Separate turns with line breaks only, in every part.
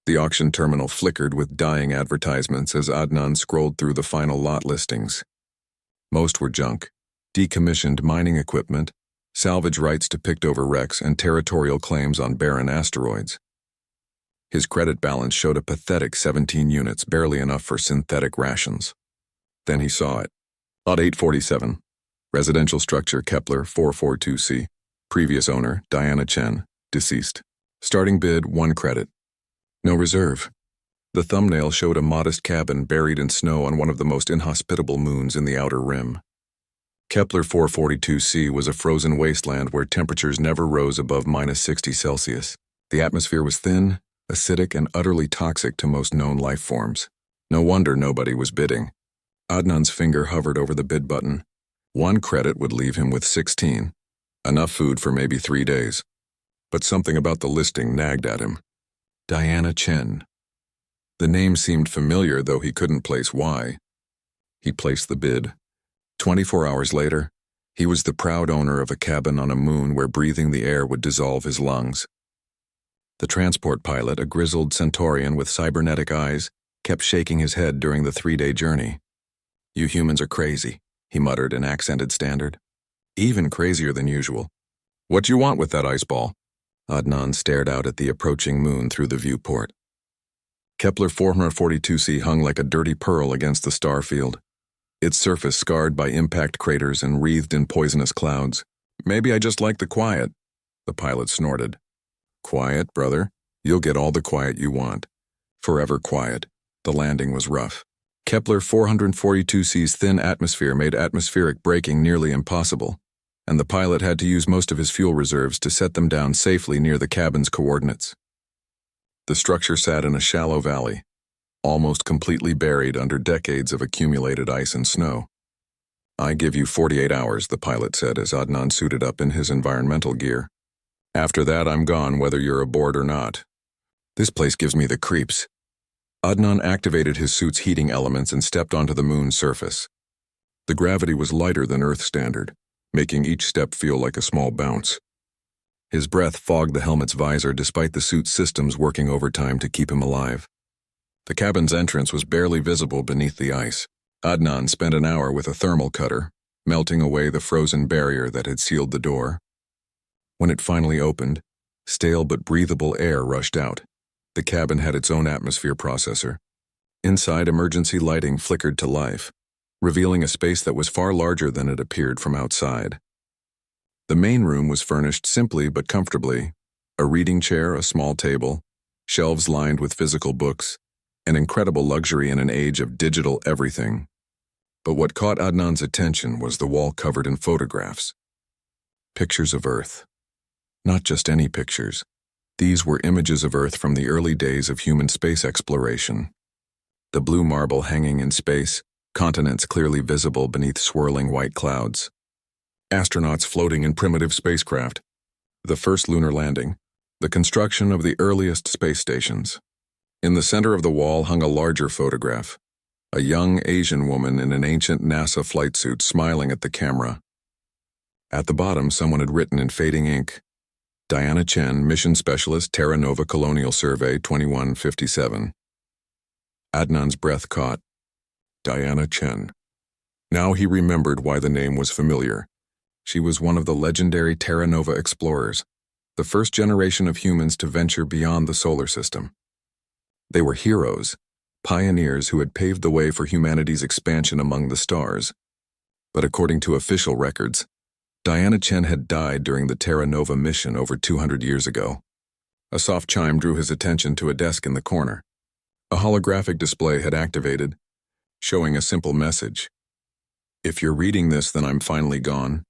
The auction terminal flickered with dying advertisements as Adnan scrolled through the final lot listings. Most were junk, decommissioned mining equipment, salvage rights to picked-over wrecks, and territorial claims on barren asteroids. His credit balance showed a pathetic 17 units, barely enough for synthetic rations. Then he saw it. Lot 847. Residential structure Kepler 442C. Previous owner, Diana Chen, deceased. Starting bid, 1 credit. No reserve. The thumbnail showed a modest cabin buried in snow on one of the most inhospitable moons in the outer rim. Kepler 442C was a frozen wasteland where temperatures never rose above -60 Celsius. The atmosphere was thin, acidic, and utterly toxic to most known life forms. No wonder nobody was bidding. Adnan's finger hovered over the bid button. 1 credit would leave him with 16. Enough food for maybe 3 days. But something about the listing nagged at him. Diana Chen. The name seemed familiar, though he couldn't place why. He placed the bid. 24 hours later, he was the proud owner of a cabin on a moon where breathing the air would dissolve his lungs. The transport pilot, a grizzled Centaurian with cybernetic eyes, kept shaking his head during the 3-day journey. "You humans are crazy," he muttered in accented standard. "Even crazier than usual. What do you want with that ice ball?" Adnan stared out at the approaching moon through the viewport. Kepler 442C hung like a dirty pearl against the star field, its surface scarred by impact craters and wreathed in poisonous clouds. "Maybe I just like the quiet," the pilot snorted. "Quiet, brother? You'll get all the quiet you want. Forever quiet." The landing was rough. Kepler 442C's thin atmosphere made atmospheric braking nearly impossible, and the pilot had to use most of his fuel reserves to set them down safely near the cabin's coordinates. The structure sat in a shallow valley, almost completely buried under decades of accumulated ice and snow. "I give you 48 hours, the pilot said as Adnan suited up in his environmental gear. "After that, I'm gone whether you're aboard or not." "This place gives me the creeps." Adnan activated his suit's heating elements and stepped onto the moon's surface. The gravity was lighter than Earth standard, making each step feel like a small bounce. His breath fogged the helmet's visor despite the suit's systems working overtime to keep him alive. The cabin's entrance was barely visible beneath the ice. Adnan spent an hour with a thermal cutter, melting away the frozen barrier that had sealed the door. When it finally opened, stale but breathable air rushed out. The cabin had its own atmosphere processor. Inside, emergency lighting flickered to life, revealing a space that was far larger than it appeared from outside. The main room was furnished simply but comfortably. A reading chair, a small table, shelves lined with physical books, an incredible luxury in an age of digital everything. But what caught Adnan's attention was the wall covered in photographs. Pictures of Earth. Not just any pictures. These were images of Earth from the early days of human space exploration. The blue marble hanging in space, continents clearly visible beneath swirling white clouds. Astronauts floating in primitive spacecraft. The first lunar landing. The construction of the earliest space stations. In the center of the wall hung a larger photograph. A young Asian woman in an ancient NASA flight suit smiling at the camera. At the bottom, someone had written in fading ink, "Diana Chen, Mission Specialist, Terra Nova Colonial Survey 2157. Adnan's breath caught. Diana Chen. Now he remembered why the name was familiar. She was one of the legendary Terra Nova explorers, the first generation of humans to venture beyond the solar system. They were heroes, pioneers who had paved the way for humanity's expansion among the stars. But according to official records, Diana Chen had died during the Terra Nova mission over 200 years ago. A soft chime drew his attention to a desk in the corner. A holographic display had activated, showing a simple message. "If you're reading this, then I'm finally gone,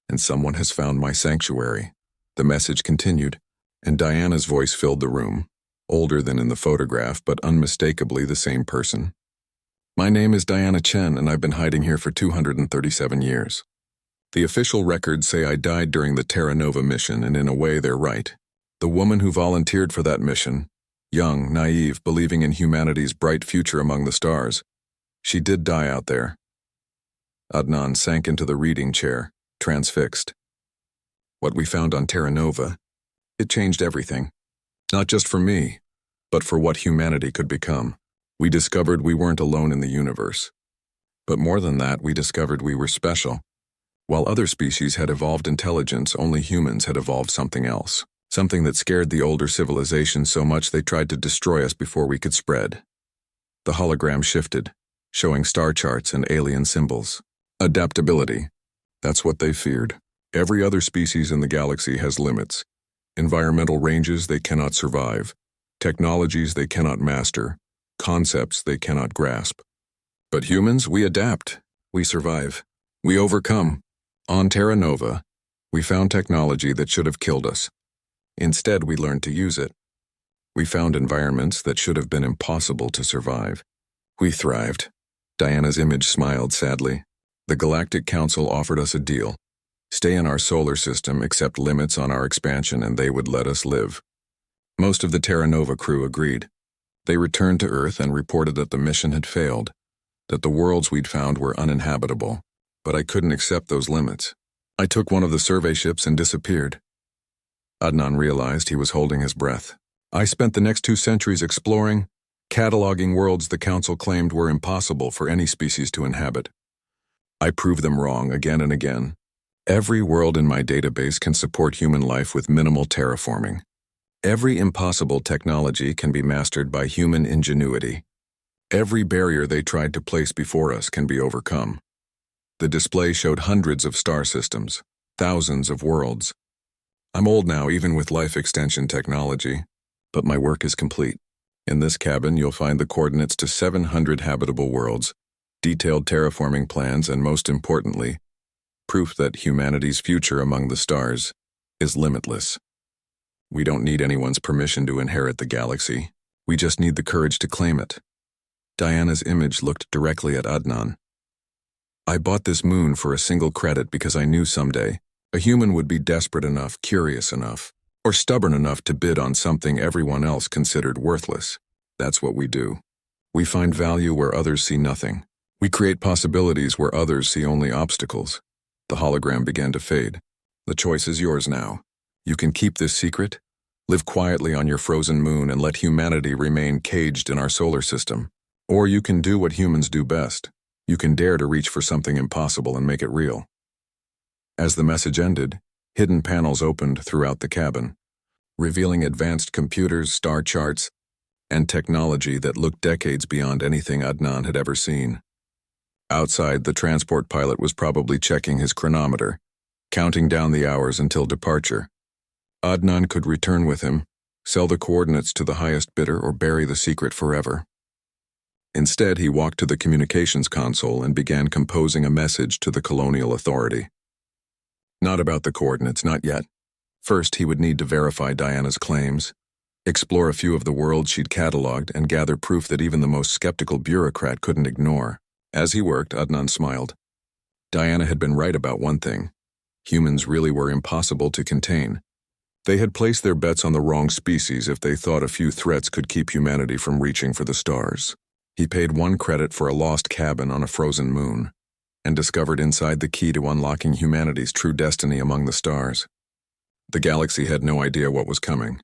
and someone has found my sanctuary." The message continued, and Diana's voice filled the room, older than in the photograph, but unmistakably the same person. "My name is Diana Chen, and I've been hiding here for 237 years. The official records say I died during the Terra Nova mission, and in a way they're right. The woman who volunteered for that mission, young, naive, believing in humanity's bright future among the stars, she did die out there." Adnan sank into the reading chair, transfixed. "What we found on Terra Nova, it changed everything. Not just for me, but for what humanity could become. We discovered we weren't alone in the universe. But more than that, we discovered we were special. While other species had evolved intelligence, only humans had evolved something else. Something that scared the older civilizations so much they tried to destroy us before we could spread. The hologram shifted, showing star charts and alien symbols. Adaptability. That's what they feared. Every other species in the galaxy has limits. Environmental ranges they cannot survive. Technologies they cannot master. Concepts they cannot grasp. But humans, we adapt. We survive. We overcome. On Terra Nova, we found technology that should have killed us. Instead, we learned to use it. We found environments that should have been impossible to survive. We thrived. Diana's image smiled sadly. The Galactic Council offered us a deal. Stay in our solar system, accept limits on our expansion, and they would let us live. Most of the Terra Nova crew agreed. They returned to Earth and reported that the mission had failed, that the worlds we'd found were uninhabitable. But I couldn't accept those limits. I took one of the survey ships and disappeared. Adnan realized he was holding his breath. I spent the next 2 centuries exploring, cataloging worlds the Council claimed were impossible for any species to inhabit. I proved them wrong again and again. Every world in my database can support human life with minimal terraforming. Every impossible technology can be mastered by human ingenuity. Every barrier they tried to place before us can be overcome. The display showed hundreds of star systems, thousands of worlds. I'm old now, even with life extension technology, but my work is complete. In this cabin, you'll find the coordinates to 700 habitable worlds, detailed terraforming plans, and most importantly, proof that humanity's future among the stars is limitless. We don't need anyone's permission to inherit the galaxy. We just need the courage to claim it. Diana's image looked directly at Adnan. I bought this moon for a single credit because I knew someday a human would be desperate enough, curious enough, or stubborn enough to bid on something everyone else considered worthless. That's what we do. We find value where others see nothing. We create possibilities where others see only obstacles. The hologram began to fade. The choice is yours now. You can keep this secret, live quietly on your frozen moon, and let humanity remain caged in our solar system. Or you can do what humans do best. You can dare to reach for something impossible and make it real. As the message ended, hidden panels opened throughout the cabin, revealing advanced computers, star charts, and technology that looked decades beyond anything Adnan had ever seen. Outside, the transport pilot was probably checking his chronometer, counting down the hours until departure. Adnan could return with him, sell the coordinates to the highest bidder, or bury the secret forever. Instead, he walked to the communications console and began composing a message to the colonial authority. Not about the coordinates, not yet. First, he would need to verify Diana's claims, explore a few of the worlds she'd cataloged, and gather proof that even the most skeptical bureaucrat couldn't ignore. As he worked, Adnan smiled. Diana had been right about one thing. Humans really were impossible to contain. They had placed their bets on the wrong species if they thought a few threats could keep humanity from reaching for the stars. He paid 1 credit for a lost cabin on a frozen moon, and discovered inside the key to unlocking humanity's true destiny among the stars. The galaxy had no idea what was coming.